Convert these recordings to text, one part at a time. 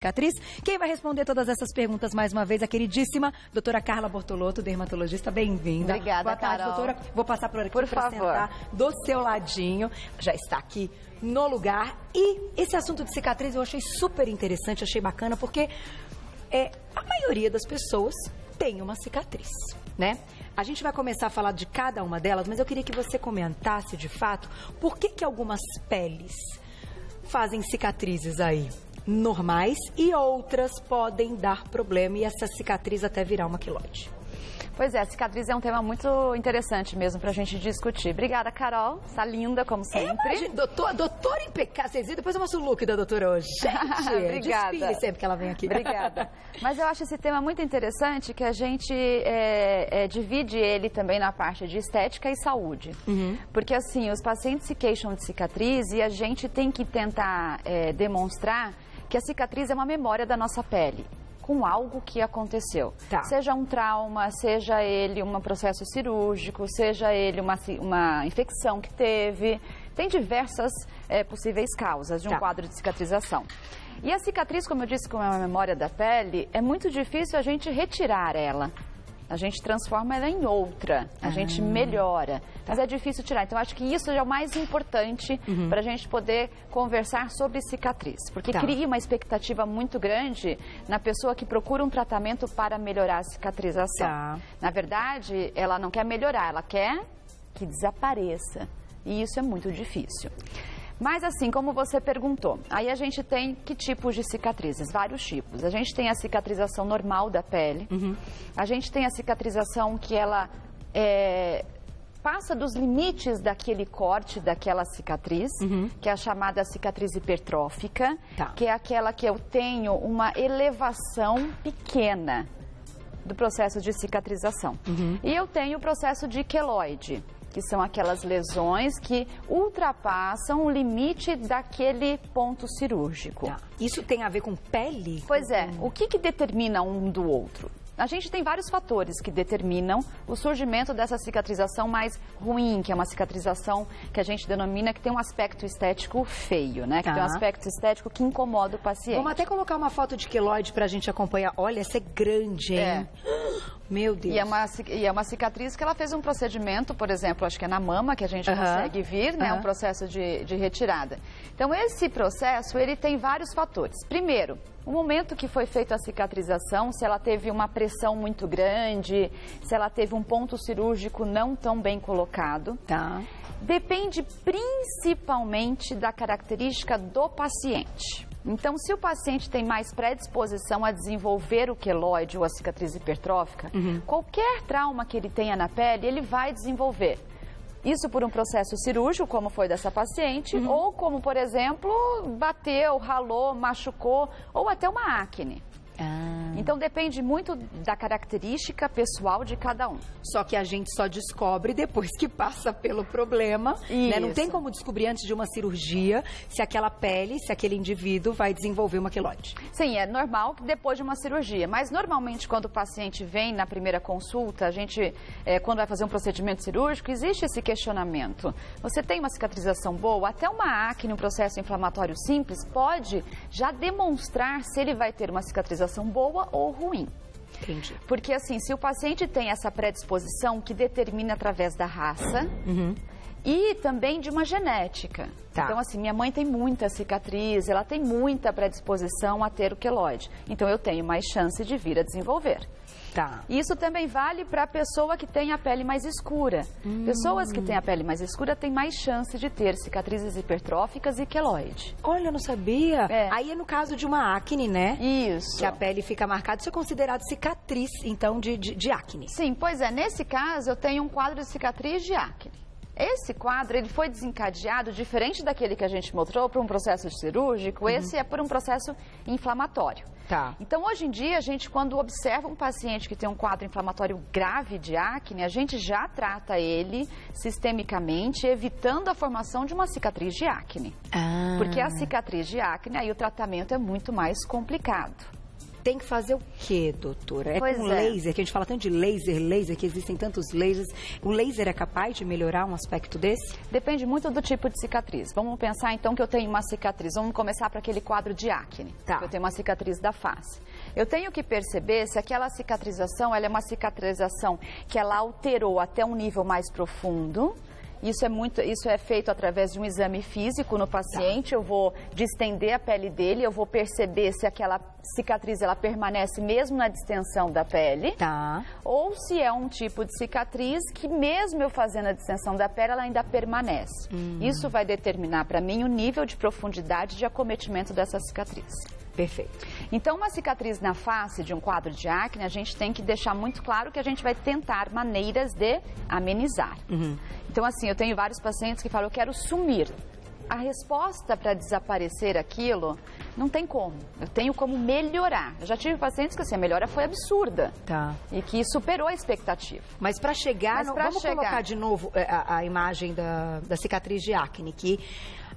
Cicatriz. Quem vai responder todas essas perguntas mais uma vez, a queridíssima doutora Carla Bortolotto, dermatologista. Bem-vinda. Obrigada, boa tarde, Carol. doutora. Vou passar por aqui para sentar do seu ladinho. Já está aqui no lugar. E esse assunto de cicatriz eu achei super interessante, achei bacana, porque a maioria das pessoas tem uma cicatriz, né? A gente vai começar a falar de cada uma delas, mas eu queria que você comentasse, de fato, por que algumas peles fazem cicatrizes aí normais e outras podem dar problema e essa cicatriz até virar uma queloide. Pois é, a cicatriz é um tema muito interessante mesmo pra gente discutir. Obrigada, Carol. Está linda, como sempre. Doutora impecável. Vocês viram? Depois eu mostro o look da doutora hoje. Gente, obrigada. Desfile sempre que ela vem aqui. Obrigada. Mas eu acho esse tema muito interessante, que a gente divide ele também na parte de estética e saúde. Porque, assim, os pacientes se queixam de cicatriz e a gente tem que tentar demonstrar que a cicatriz é uma memória da nossa pele com algo que aconteceu. Tá. Seja um trauma, seja ele um processo cirúrgico, seja ele uma infecção que teve. Tem diversas possíveis causas de um quadro de cicatrização. E a cicatriz, como eu disse, como é uma memória da pele, é muito difícil a gente retirar ela. A gente transforma ela em outra, a gente melhora, mas é difícil tirar. Então, acho que isso já é o mais importante para a gente poder conversar sobre cicatriz. Porque cria uma expectativa muito grande na pessoa que procura um tratamento para melhorar a cicatrização. Na verdade, ela não quer melhorar, ela quer que desapareça. E isso é muito difícil. Mas assim, como você perguntou, aí a gente tem que tipos de cicatrizes? Vários tipos. A gente tem a cicatrização normal da pele, a gente tem a cicatrização que ela passa dos limites daquele corte, daquela cicatriz, que é a chamada cicatriz hipertrófica, que é aquela que eu tenho uma elevação pequena do processo de cicatrização. E eu tenho o processo de queloide, que são aquelas lesões que ultrapassam o limite daquele ponto cirúrgico. Isso tem a ver com pele? Pois é. O que determina um do outro? A gente tem vários fatores que determinam o surgimento dessa cicatrização mais ruim, que é uma cicatrização que a gente denomina que tem um aspecto estético feio, né? Que tem um aspecto estético que incomoda o paciente. Vamos até colocar uma foto de queloide pra gente acompanhar. Olha, essa é grande, hein? Meu Deus. E é uma cicatriz que ela fez um procedimento, por exemplo, acho que é na mama que a gente consegue vir, né? Um processo de retirada. Então, esse processo, ele tem vários fatores. Primeiro, o momento que foi feita a cicatrização, se ela teve uma pressão muito grande, se ela teve um ponto cirúrgico não tão bem colocado. Depende principalmente da característica do paciente. Então, se o paciente tem mais predisposição a desenvolver o queloide ou a cicatriz hipertrófica, qualquer trauma que ele tenha na pele, ele vai desenvolver. Isso por um processo cirúrgico, como foi dessa paciente, ou como, por exemplo, bateu, ralou, machucou, ou até uma acne. Então, depende muito da característica pessoal de cada um. Só que a gente só descobre depois que passa pelo problema, né? Não tem como descobrir antes de uma cirurgia se aquela pele, se aquele indivíduo vai desenvolver uma queloide. Sim, é normal que depois de uma cirurgia, mas normalmente quando o paciente vem na primeira consulta, a gente, quando vai fazer um procedimento cirúrgico, existe esse questionamento. Você tem uma cicatrização boa? Até uma acne, um processo inflamatório simples, pode já demonstrar se ele vai ter uma cicatrização boa ou ruim. Entendi. Porque assim, se o paciente tem essa predisposição que determina através da raça e também de uma genética. Então assim, minha mãe tem muita cicatriz, ela tem muita predisposição a ter o queloide. Então eu tenho mais chance de vir a desenvolver. Isso também vale para a pessoa que tem a pele mais escura. Pessoas que têm a pele mais escura têm mais chance de ter cicatrizes hipertróficas e queloide. Olha, eu não sabia. Aí é no caso de uma acne, né? Isso. Que a pele fica marcada, isso é considerado cicatriz, então, de acne. Sim, pois é. Nesse caso, eu tenho um quadro de cicatriz de acne. Esse quadro, ele foi desencadeado, diferente daquele que a gente mostrou, por um processo cirúrgico, esse é por um processo inflamatório. Então, hoje em dia, a gente, quando observa um paciente que tem um quadro inflamatório grave de acne, a gente já trata ele sistemicamente, evitando a formação de uma cicatriz de acne. Porque a cicatriz de acne, aí o tratamento é muito mais complicado. Tem que fazer o quê, doutora? É com laser, que a gente fala tanto de laser, que existem tantos lasers. O laser é capaz de melhorar um aspecto desse? Depende muito do tipo de cicatriz. Vamos pensar então que eu tenho uma cicatriz. Vamos começar para aquele quadro de acne. Tá. Eu tenho uma cicatriz da face. Eu tenho que perceber se aquela cicatrização, ela é uma cicatrização que ela alterou até um nível mais profundo. Isso é feito através de um exame físico no paciente. Eu vou distender a pele dele, eu vou perceber se aquela cicatriz ela permanece mesmo na distensão da pele. Tá. Ou se é um tipo de cicatriz que mesmo eu fazendo a distensão da pele, ela ainda permanece. Isso vai determinar para mim o nível de profundidade de acometimento dessa cicatriz. Perfeito. Então, uma cicatriz na face de um quadro de acne, a gente tem que deixar muito claro que a gente vai tentar maneiras de amenizar. Então, assim, eu tenho vários pacientes que falam, eu quero sumir. A resposta para desaparecer aquilo, não tem como. Eu tenho como melhorar. Eu já tive pacientes que assim, a melhora foi absurda. Tá. E que superou a expectativa. Mas para chegar, vamos colocar de novo a imagem da cicatriz de acne, que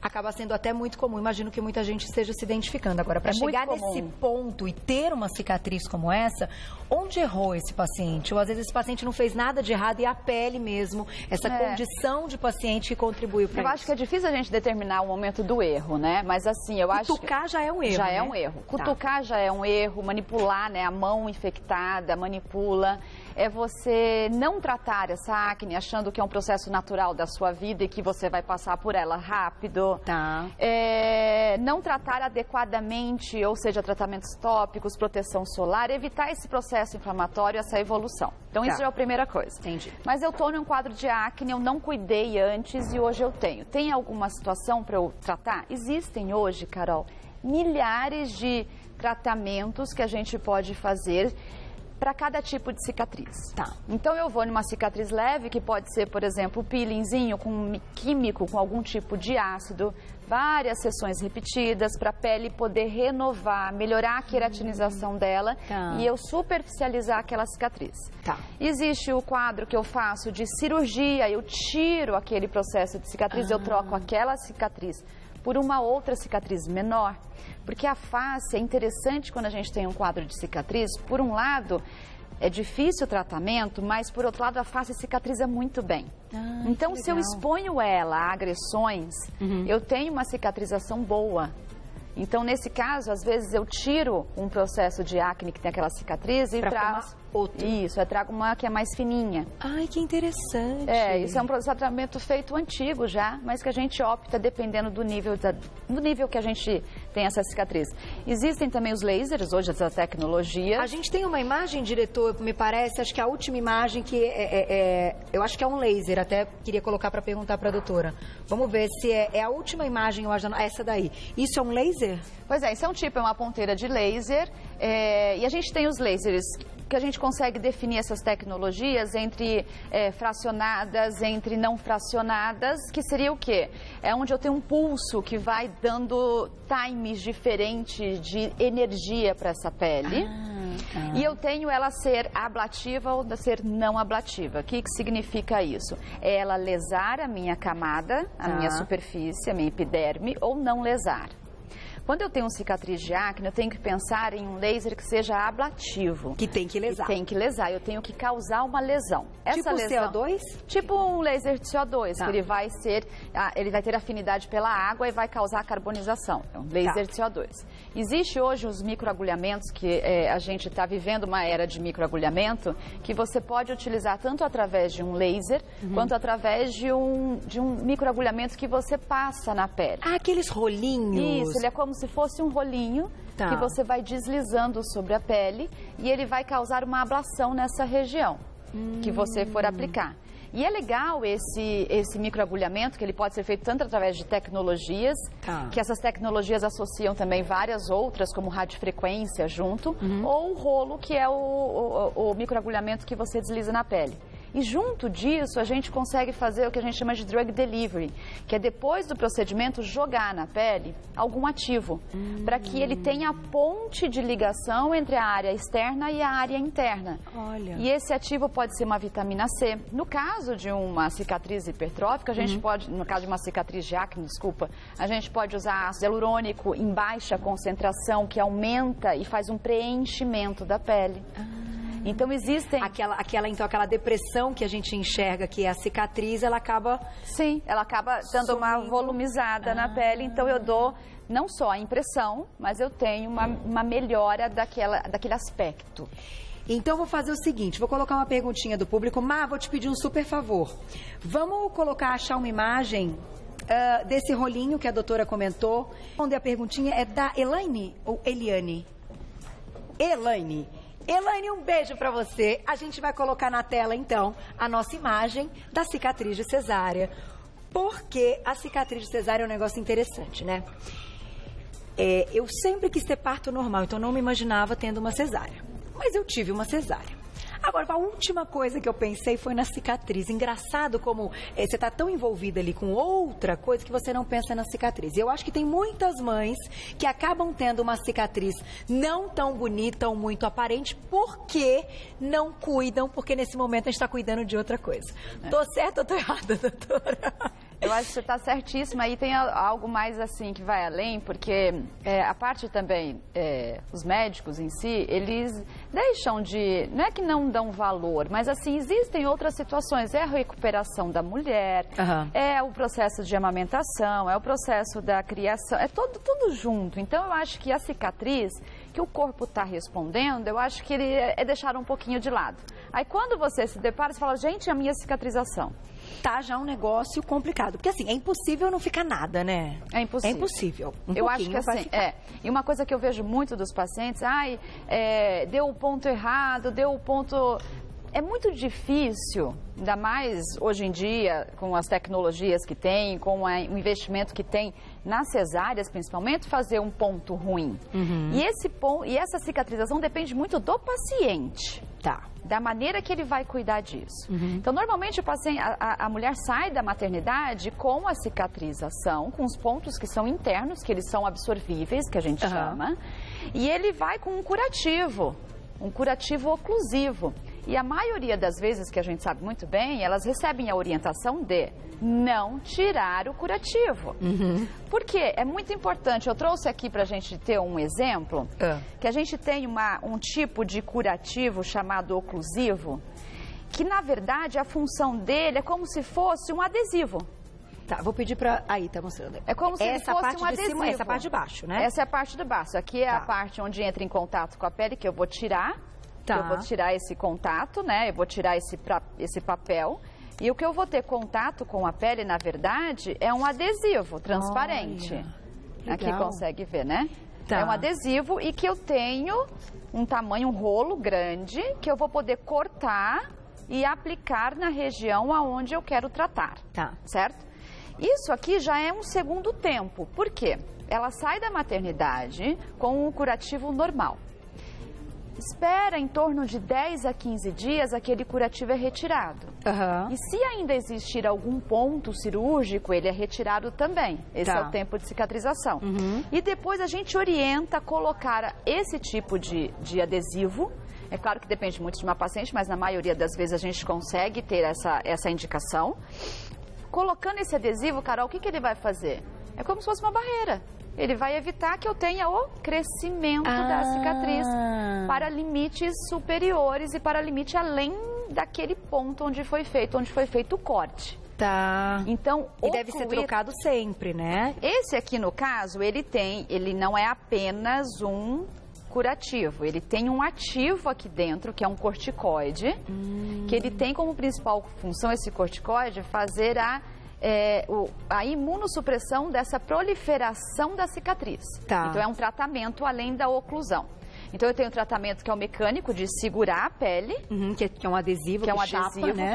acaba sendo até muito comum. Imagino que muita gente esteja se identificando. Agora, para chegar nesse ponto e ter uma cicatriz como essa, onde errou esse paciente? Ou às vezes esse paciente não fez nada de errado e a pele mesmo, essa condição de paciente que contribuiu para isso. Eu acho que é difícil a gente determinar o momento do erro, né? Mas assim, eu acho que... Cutucar já é um erro, Já é um erro. Cutucar já é um erro, manipular, né? A mão infectada, manipula. É você não tratar essa acne achando que é um processo natural da sua vida e que você vai passar por ela rápido. Tá. Não tratar adequadamente, ou seja, tratamentos tópicos, proteção solar, evitar esse processo inflamatório, essa evolução. Então, isso é a primeira coisa. Entendi. Mas eu estou num quadro de acne, eu não cuidei antes e hoje eu tenho. Tem alguma situação para eu tratar? Existem hoje, Carol, milhares de tratamentos que a gente pode fazer para cada tipo de cicatriz. Tá. Então eu vou numa cicatriz leve, que pode ser, por exemplo, um peelingzinho com químico, com algum tipo de ácido, várias sessões repetidas para a pele poder renovar, melhorar a queratinização dela e eu superficializar aquela cicatriz. Tá. Existe o quadro que eu faço de cirurgia, eu tiro aquele processo de cicatriz, eu troco aquela cicatriz por uma outra cicatriz menor. Porque a face é interessante quando a gente tem um quadro de cicatriz. Por um lado, é difícil o tratamento, mas por outro lado, a face cicatriza muito bem. Então, se eu exponho ela a agressões, eu tenho uma cicatrização boa. Então, nesse caso, às vezes eu tiro um processo de acne que tem aquela cicatriz e trago outro. Isso, eu trago uma que é mais fininha. Ai, que interessante. Isso é um tratamento feito antigo já, mas que a gente opta dependendo do nível que a gente tem essa cicatriz. Existem também os lasers, hoje essa tecnologia. A gente tem uma imagem, diretor, me parece, acho que a última imagem que eu acho que é um laser, até queria colocar para perguntar para a doutora. Vamos ver se é a última imagem, eu acho, essa daí. Isso é um laser? Pois é, isso é um tipo, é uma ponteira de laser, e a gente tem os lasers que a gente consegue definir essas tecnologias entre fracionadas, entre não fracionadas, que seria o quê? É onde eu tenho um pulso que vai dando times diferentes de energia para essa pele. E eu tenho ela ser ablativa ou ser não ablativa. O que significa isso? É ela lesar a minha camada, a minha superfície, a minha epiderme, ou não lesar. Quando eu tenho cicatriz de acne, eu tenho que pensar em um laser que seja ablativo. Que tem que lesar. Tem que lesar. Eu tenho que causar uma lesão. Tipo lesão, CO2? Tipo um laser de CO2, que ele vai ter afinidade pela água e vai causar carbonização. É um laser de CO2. Existe hoje os microagulhamentos, que a gente está vivendo uma era de microagulhamento, que você pode utilizar tanto através de um laser, quanto através de um microagulhamento que você passa na pele. Ah, aqueles rolinhos. Isso, ele é como se fosse um rolinho que você vai deslizando sobre a pele e ele vai causar uma ablação nessa região que você for aplicar. E é legal esse microagulhamento, que ele pode ser feito tanto através de tecnologias, que essas tecnologias associam também várias outras, como radiofrequência junto, ou o rolo, que é o microagulhamento que você desliza na pele. E junto disso, a gente consegue fazer o que a gente chama de drug delivery, que é depois do procedimento jogar na pele algum ativo, para que ele tenha a ponte de ligação entre a área externa e a área interna. Olha. E esse ativo pode ser uma vitamina C. No caso de uma cicatriz hipertrófica, a gente pode, no caso de uma cicatriz de acne, desculpa, a gente pode usar ácido hialurônico em baixa concentração, que aumenta e faz um preenchimento da pele. Então existem... Aquela depressão que a gente enxerga, que é a cicatriz, ela acaba... Sim, ela acaba dando uma volumizada na pele, então eu dou não só a impressão, mas eu tenho uma melhora daquele aspecto. Então, vou fazer o seguinte, vou colocar uma perguntinha do público. Má, vou te pedir um super favor. Vamos achar uma imagem desse rolinho que a doutora comentou. Onde a perguntinha é da Elaine ou Eliane? Elaine. Elaine, um beijo pra você. A gente vai colocar na tela, então, a nossa imagem da cicatriz de cesárea. Porque a cicatriz de cesárea é um negócio interessante, né? Eu sempre quis ter parto normal, então não me imaginava tendo uma cesárea. Mas eu tive uma cesárea. Agora, a última coisa que eu pensei foi na cicatriz. Engraçado como você está tão envolvida ali com outra coisa que você não pensa na cicatriz. E eu acho que tem muitas mães que acabam tendo uma cicatriz não tão bonita ou muito aparente porque não cuidam, porque nesse momento a gente está cuidando de outra coisa. Tô certa ou tô errada, doutora? Eu acho que você está certíssima. E tem algo mais assim que vai além, porque a parte também, os médicos em si, eles deixam de... Não é que não dão valor, mas assim, existem outras situações. É a recuperação da mulher, é o processo de amamentação, é o processo da criação, é tudo junto. Então, eu acho que a cicatriz, que o corpo está respondendo, eu acho que ele é deixado um pouquinho de lado. Aí, quando você se depara, você fala, gente, a minha cicatrização. Tá já um negócio complicado. Porque assim, é impossível não ficar nada, né? É impossível. É impossível. Eu acho que assim, E uma coisa que eu vejo muito dos pacientes, deu o ponto errado, deu o ponto... É muito difícil, ainda mais hoje em dia, com as tecnologias que tem, com o investimento que tem nas cesáreas, principalmente, fazer um ponto ruim. E essa cicatrização depende muito do paciente. Tá. Da maneira que ele vai cuidar disso. Então, normalmente, o paciente, a mulher sai da maternidade com a cicatrização, com os pontos que são internos, que eles são absorvíveis, que a gente chama, e ele vai com um curativo oclusivo. E a maioria das vezes, que a gente sabe muito bem, elas recebem a orientação de não tirar o curativo. Por quê? É muito importante. Eu trouxe aqui para a gente ter um exemplo, que a gente tem um tipo de curativo chamado oclusivo, que na verdade a função dele é como se fosse um adesivo. Tá, vou pedir para... Aí, tá mostrando. É como se ele fosse um adesivo. Cima, essa parte de baixo, né? Essa é a parte de baixo. Aqui é a parte onde entra em contato com a pele, que eu vou tirar. Eu vou tirar esse contato, né? Eu vou tirar esse papel. E o que eu vou ter contato com a pele, na verdade, é um adesivo transparente. Olha, aqui consegue ver, né? Tá. É um adesivo e que eu tenho um tamanho, um rolo grande, que eu vou poder cortar e aplicar na região aonde eu quero tratar. Tá. Certo? Isso aqui já é um segundo tempo. Por quê? Ela sai da maternidade com um curativo normal. Espera em torno de 10 a 15 dias, aquele curativo é retirado. E se ainda existir algum ponto cirúrgico, ele é retirado também. Esse é o tempo de cicatrização. E depois a gente orienta a colocar esse tipo de adesivo. É claro que depende muito de uma paciente, mas na maioria das vezes a gente consegue ter essa indicação. Colocando esse adesivo, Carol, o que ele vai fazer? É como se fosse uma barreira. Ele vai evitar que eu tenha o crescimento da cicatriz para limites superiores e para limite além daquele ponto onde foi feito o corte. Tá. Então, e deve ser trocado sempre, né? Esse aqui, no caso, ele não é apenas um curativo, ele tem um ativo aqui dentro, que é um corticoide, que ele tem como principal função, esse corticoide, fazer a imunossupressão dessa proliferação da cicatriz. Tá. Então, é um tratamento além da oclusão. Então, eu tenho um tratamento que é o mecânico, de segurar a pele. Que é um adesivo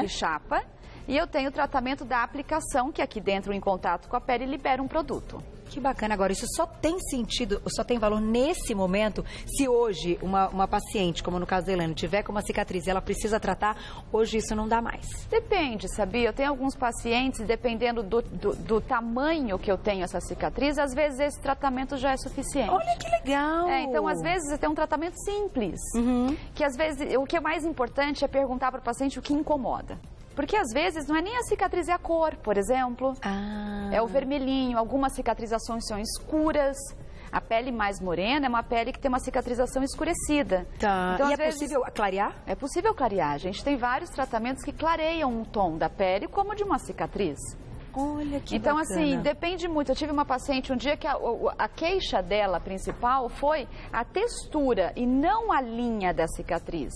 que chapa. E eu tenho o tratamento da aplicação, que aqui dentro, em contato com a pele, libera um produto. Que bacana. Agora, isso só tem sentido, só tem valor nesse momento, se hoje uma paciente, como no caso da Helena, tiver com uma cicatriz e ela precisa tratar, hoje isso não dá mais. Depende, sabia? Eu tenho alguns pacientes, dependendo do tamanho que eu tenho essa cicatriz, às vezes esse tratamento já é suficiente. Olha que legal! Então, às vezes, você tem um tratamento simples, que às vezes, o que é mais importante é perguntar para o paciente o que incomoda. Porque às vezes não é nem a cicatriz, é a cor, por exemplo. É o vermelhinho, algumas cicatrizações são escuras. A pele mais morena é uma pele que tem uma cicatrização escurecida. Tá. Então, e às vezes, possível clarear? É possível clarear. A gente tem vários tratamentos que clareiam o tom da pele como de uma cicatriz. Olha que Então, bacana. assim, depende muito. Eu tive uma paciente um dia que a queixa dela principal foi a textura e não a linha da cicatriz.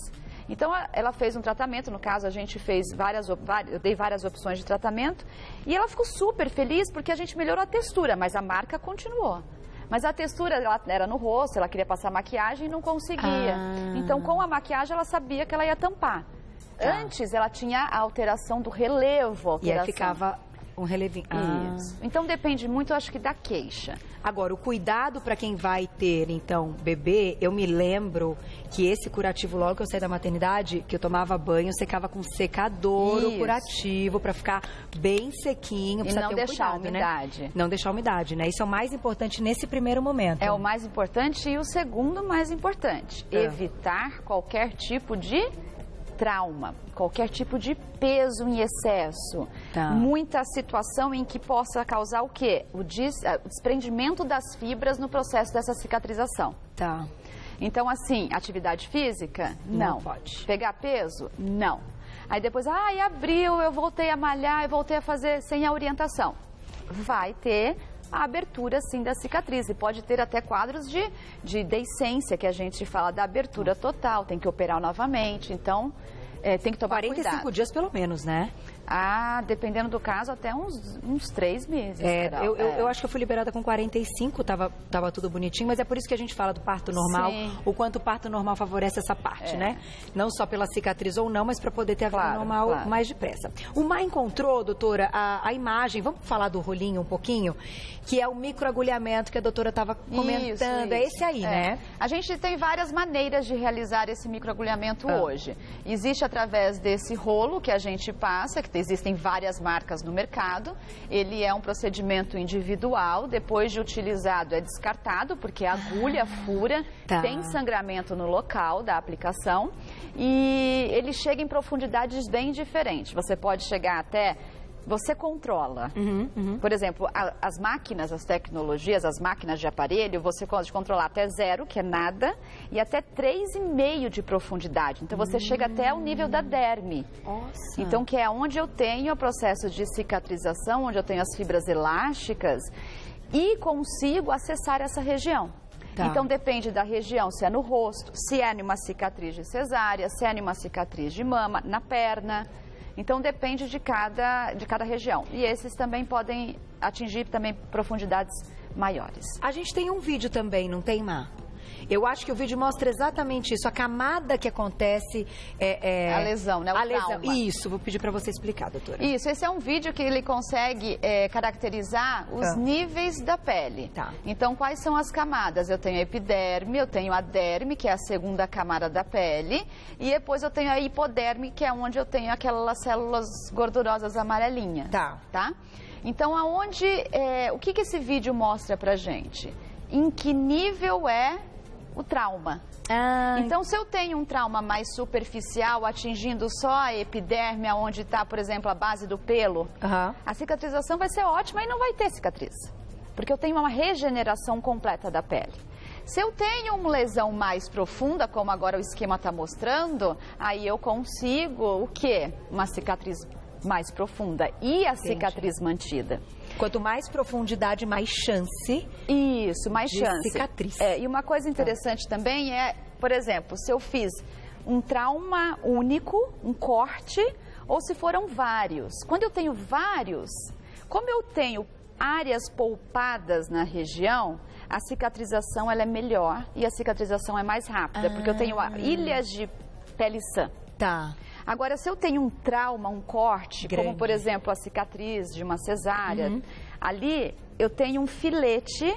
Então, ela fez um tratamento, no caso, a gente fez eu dei várias opções de tratamento, e ela ficou super feliz porque a gente melhorou a textura, mas a marca continuou. Mas a textura, ela era no rosto, ela queria passar maquiagem e não conseguia. Então, com a maquiagem, ela sabia que ela ia tampar. Antes, ela tinha a alteração do relevo, a alteração. E aí ficava um relevinho. Isso. Então, depende muito, eu acho que, da queixa. Agora, o cuidado para quem vai ter, então, bebê, eu me lembro que esse curativo, logo que eu saí da maternidade, que eu tomava banho, eu secava com secador o curativo para ficar bem sequinho. E não ter deixar cuidado, a umidade. Né? Não deixar a umidade, né? Isso é o mais importante nesse primeiro momento. É o mais importante e o segundo mais importante. Evitar qualquer tipo de trauma, qualquer tipo de peso em excesso, muita situação em que possa causar o quê? O desprendimento das fibras no processo dessa cicatrização. Então, assim, atividade física? Não. Pode. Pegar peso? Não. Aí depois, abriu, eu voltei a malhar, eu voltei a fazer sem a orientação. Vai ter a abertura, sim, da cicatriz. E pode ter até quadros de deiscência, que a gente fala da abertura total. Tem que operar novamente. Então, tem que tomar 45 dias pelo menos, né? Dependendo do caso, até uns 3 meses. Eu acho que eu fui liberada com 45, tava tudo bonitinho, mas é por isso que a gente fala do parto normal, o quanto o parto normal favorece essa parte, né? Não só pela cicatriz ou não, mas para poder ter a vida normal mais depressa. O Mar encontrou, doutora, a imagem, vamos falar do rolinho um pouquinho, que é o microagulhamento que a doutora estava comentando. Isso. É esse aí, né? A gente tem várias maneiras de realizar esse microagulhamento hoje. Existe através desse rolo que a gente passa, que existem várias marcas no mercado. Ele é um procedimento individual. Depois de utilizado, é descartado, porque a agulha fura, tem sangramento no local da aplicação. E ele chega em profundidades bem diferentes. Você pode chegar até... Você controla. Por exemplo, as máquinas, as tecnologias, as máquinas de aparelho, você pode controlar até 0, que é nada, e até 3,5 de profundidade. Então, você chega até o nível da derme. Nossa. Então, que é onde eu tenho o processo de cicatrização, onde eu tenho as fibras elásticas e consigo acessar essa região. Então, depende da região, se é no rosto, se é numa cicatriz de cesárea, se é numa cicatriz de mama, na perna. Então, depende de cada região. E esses também podem atingir também profundidades maiores. A gente tem um vídeo também, não tem, Má? Eu acho que o vídeo mostra exatamente isso, a camada que acontece... A lesão, né? O trauma. Isso, vou pedir para você explicar, doutora. Isso, esse é um vídeo que ele consegue caracterizar os níveis da pele. Então, quais são as camadas? Eu tenho a epiderme, eu tenho a derme, que é a segunda camada da pele, e depois eu tenho a hipoderme, que é onde eu tenho aquelas células gordurosas amarelinhas. Então, o que esse vídeo mostra pra gente? Em que nível é o trauma. Então, se eu tenho um trauma mais superficial, atingindo só a epiderme, onde está, por exemplo, a base do pelo, a cicatrização vai ser ótima e não vai ter cicatriz. Porque eu tenho uma regeneração completa da pele. Se eu tenho uma lesão mais profunda, como agora o esquema está mostrando, aí eu consigo o quê? Uma cicatriz mais profunda e a cicatriz mantida. Quanto mais profundidade, mais chance. Isso, mais chance. Cicatriz. E uma coisa interessante também é, por exemplo, se eu fiz um trauma único, um corte, ou se foram vários. Quando eu tenho vários, como eu tenho áreas poupadas na região, a cicatrização ela é melhor e a cicatrização é mais rápida, porque eu tenho ilhas de pele sã. Agora, se eu tenho um trauma, um corte, como por exemplo a cicatriz de uma cesárea, Ali eu tenho um filete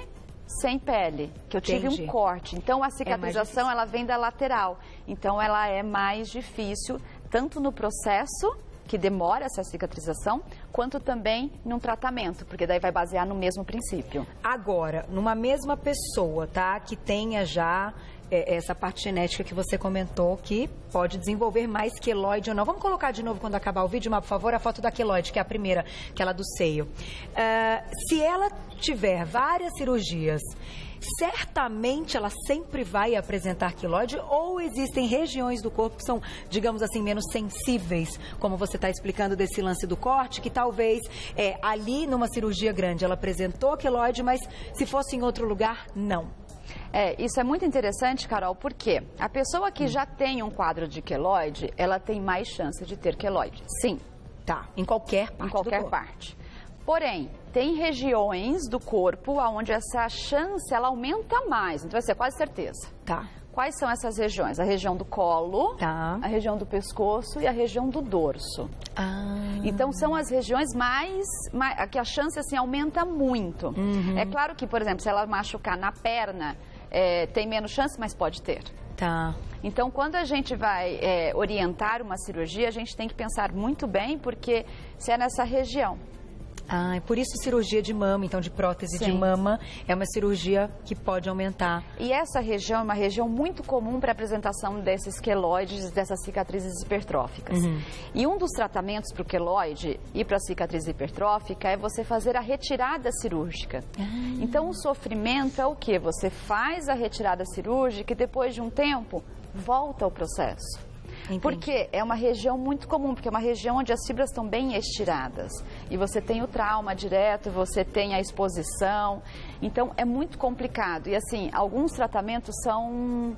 sem pele, que eu tive um corte. Então, a cicatrização, ela vem da lateral. Então, ela é mais difícil, tanto no processo, que demora essa cicatrização, quanto também num tratamento, porque daí vai basear no mesmo princípio. Agora, numa mesma pessoa, tá, que tenha já essa parte genética que você comentou, que pode desenvolver mais queloide ou não. Vamos colocar de novo, quando acabar o vídeo, por favor, a foto da queloide, que é a primeira, aquela do seio. Se ela tiver várias cirurgias, certamente ela sempre vai apresentar queloide, ou existem regiões do corpo que são, digamos assim, menos sensíveis, como você está explicando desse lance do corte, que talvez ali numa cirurgia grande ela apresentou queloide, mas se fosse em outro lugar, não. Isso é muito interessante, Carol, porque a pessoa que já tem um quadro de queloide, ela tem mais chance de ter queloide. Sim. Tá, em qualquer parte. Em qualquer parte. Porém, tem regiões do corpo onde essa chance, ela aumenta mais. Então, vai ser quase certeza. Tá. Quais são essas regiões? A região do colo, tá, a região do pescoço e a região do dorso. Então, são as regiões que a chance, assim, aumenta muito. É claro que, por exemplo, se ela machucar na perna, tem menos chance, mas pode ter. Tá. Então, quando a gente vai orientar uma cirurgia, a gente tem que pensar muito bem, porque se é nessa região. Por isso cirurgia de mama, então de prótese de mama, é uma cirurgia que pode aumentar. E essa região é uma região muito comum para a apresentação desses queloides, dessas cicatrizes hipertróficas. E um dos tratamentos para o queloide e para a cicatriz hipertrófica é você fazer a retirada cirúrgica. Então, o sofrimento é o quê? Você faz a retirada cirúrgica e depois de um tempo volta ao processo. Entendi. Porque é uma região muito comum, porque é uma região onde as fibras estão bem estiradas. E você tem o trauma direto, você tem a exposição. Então, é muito complicado. E, assim, alguns tratamentos são...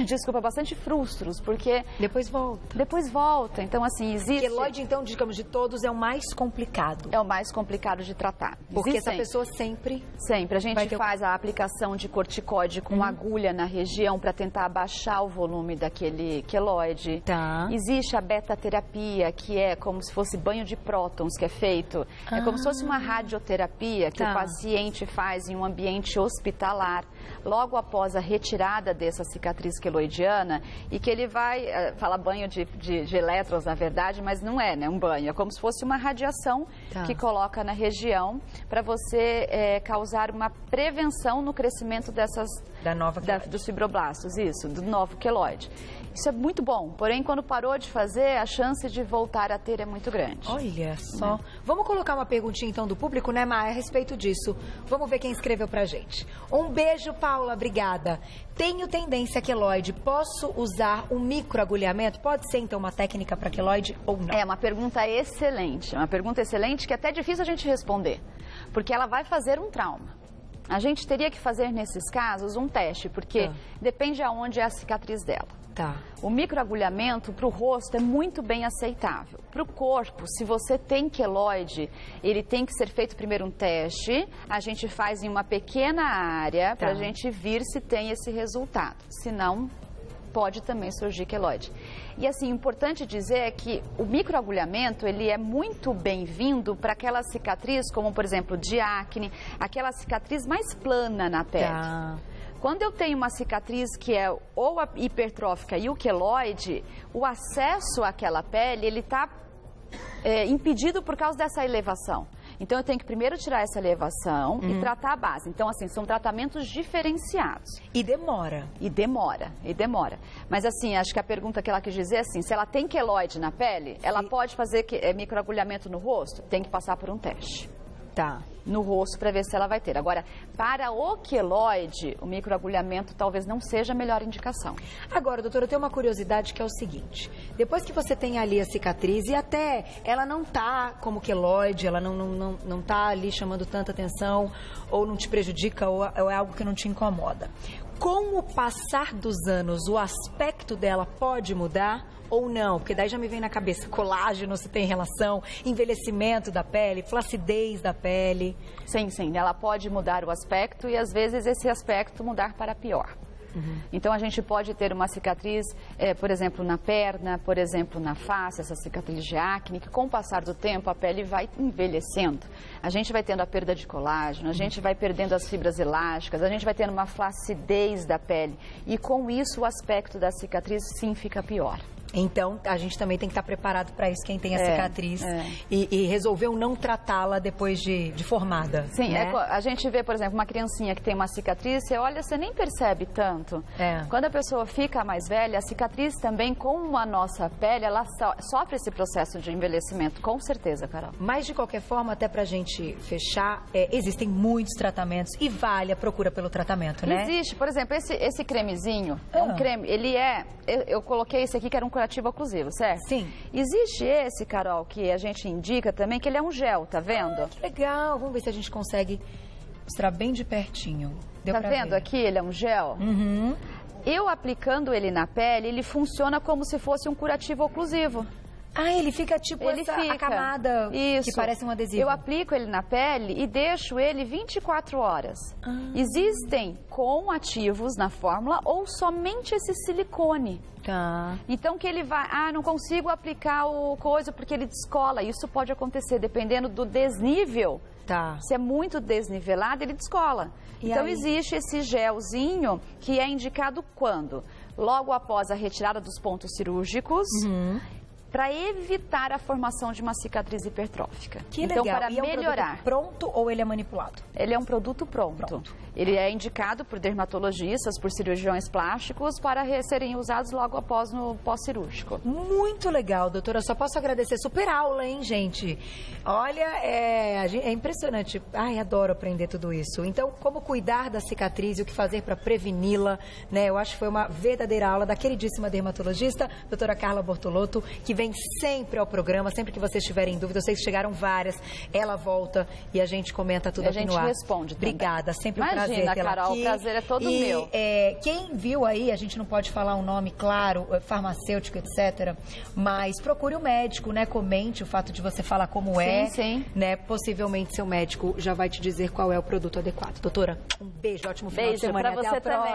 Desculpa, bastante frustros, porque... Depois volta. Depois volta. Então, assim, existe... Queloide, então, digamos, de todos, é o mais complicado. É o mais complicado de tratar. Porque essa pessoa sempre... Sempre. A gente faz a aplicação de corticoide com agulha na região para tentar abaixar o volume daquele queloide. Tá. Existe a beta-terapia, que é como se fosse banho de prótons, que é feito. É como se fosse uma radioterapia que o paciente faz em um ambiente hospitalar, logo após a retirada dessa cicatriz queloidiana, e que ele vai, fala banho de elétrons, na verdade, mas não é, né, um banho, é como se fosse uma radiação que coloca na região para você causar uma prevenção no crescimento dessas... dos fibroblastos, isso, do novo queloide. Isso é muito bom, porém, quando parou de fazer, a chance de voltar a ter é muito grande. Olha só. Vamos colocar uma perguntinha, então, do público, né, Maia, a respeito disso. Vamos ver quem escreveu pra gente. Um beijo, Paula, obrigada. Tenho tendência a queloide, posso usar um microagulhamento? Pode ser, então, uma técnica para queloide ou não? É uma pergunta excelente, que é até difícil a gente responder, porque ela vai fazer um trauma. A gente teria que fazer, nesses casos, um teste, porque depende aonde é a cicatriz dela. O microagulhamento para o rosto é muito bem aceitável. Para o corpo, se você tem queloide, ele tem que ser feito primeiro um teste. A gente faz em uma pequena área para a gente ver se tem esse resultado. Se não, pode também surgir queloide. E assim, importante dizer é que o microagulhamento, ele é muito bem-vindo para aquela cicatriz, como por exemplo, de acne, aquela cicatriz mais plana na pele. Quando eu tenho uma cicatriz que é ou a hipertrófica e o queloide, o acesso àquela pele, ele está impedido por causa dessa elevação. Então, eu tenho que primeiro tirar essa elevação e tratar a base. Então, assim, são tratamentos diferenciados. E demora. E demora. Mas, assim, acho que a pergunta que ela quis dizer é assim, se ela tem queloide na pele, ela pode fazer microagulhamento no rosto? Tem que passar por um teste. No rosto para ver se ela vai ter. Agora, para o queloide, o microagulhamento talvez não seja a melhor indicação. Agora, doutora, eu tenho uma curiosidade que é o seguinte. Depois que você tem ali a cicatriz e até ela não tá como queloide, ela não tá ali chamando tanta atenção, ou não te prejudica, ou é algo que não te incomoda. Com o passar dos anos, o aspecto dela pode mudar ou não? Porque daí já me vem na cabeça colágeno, se tem relação, envelhecimento da pele, flacidez da pele. Sim, ela pode mudar o aspecto e às vezes esse aspecto mudar para pior. Então, a gente pode ter uma cicatriz, por exemplo, na perna, por exemplo, na face, essa cicatriz de acne, que com o passar do tempo a pele vai envelhecendo. A gente vai tendo a perda de colágeno, a gente vai perdendo as fibras elásticas, a gente vai tendo uma flacidez da pele. E com isso o aspecto da cicatriz sim fica pior. Então, a gente também tem que estar preparado para isso, quem tem a cicatriz, e resolveu não tratá-la depois de formada. Sim, né? A gente vê, por exemplo, uma criancinha que tem uma cicatriz, você olha, você nem percebe tanto. Quando a pessoa fica mais velha, a cicatriz também, com a nossa pele, ela sofre esse processo de envelhecimento, com certeza, Carol. Mas, de qualquer forma, até pra gente fechar, existem muitos tratamentos e vale a procura pelo tratamento, né? Existe, por exemplo, esse cremezinho, é um creme, ele eu coloquei esse aqui que era um curativo oclusivo, certo? Sim. Existe esse, Carol, que a gente indica também, que ele é um gel, tá vendo? Que legal, vamos ver se a gente consegue mostrar bem de pertinho. Tá vendo aqui, ele é um gel? Eu aplicando ele na pele, ele funciona como se fosse um curativo oclusivo. Ah, ele fica tipo a camada que parece um adesivo. Eu aplico ele na pele e deixo ele 24 horas. Existem com ativos na fórmula ou somente esse silicone. Então que ele vai, não consigo aplicar o coisa porque ele descola. Isso pode acontecer dependendo do desnível. Se é muito desnivelado, ele descola. Então existe esse gelzinho que é indicado quando? Logo após a retirada dos pontos cirúrgicos. Para evitar a formação de uma cicatriz hipertrófica. Que então, legal. para melhorar. É um produto pronto ou ele é manipulado? Ele é um produto pronto. Ele é indicado por dermatologistas, por cirurgiões plásticos, para serem usados logo após no pós-cirúrgico. Muito legal, doutora. Só posso agradecer. Super aula, hein, gente? Olha, é impressionante. Ai, adoro aprender tudo isso. Então, como cuidar da cicatriz e o que fazer para preveni-la, né? Eu acho que foi uma verdadeira aula da queridíssima dermatologista, doutora Carla Bortolotto, que vem sempre ao programa, sempre que vocês tiverem dúvida. Eu sei que chegaram várias, ela volta e a gente comenta tudo aqui no ar. A gente responde também. Obrigada, sempre um prazer tê-la Carol, aqui. O prazer é todo meu. Quem viu aí, a gente não pode falar um nome, claro, farmacêutico, etc., mas procure o médico, né? Comente o fato de você falar como sim. né? Possivelmente seu médico já vai te dizer qual é o produto adequado. Doutora, um beijo, ótimo final de semana. Beijo pra você também.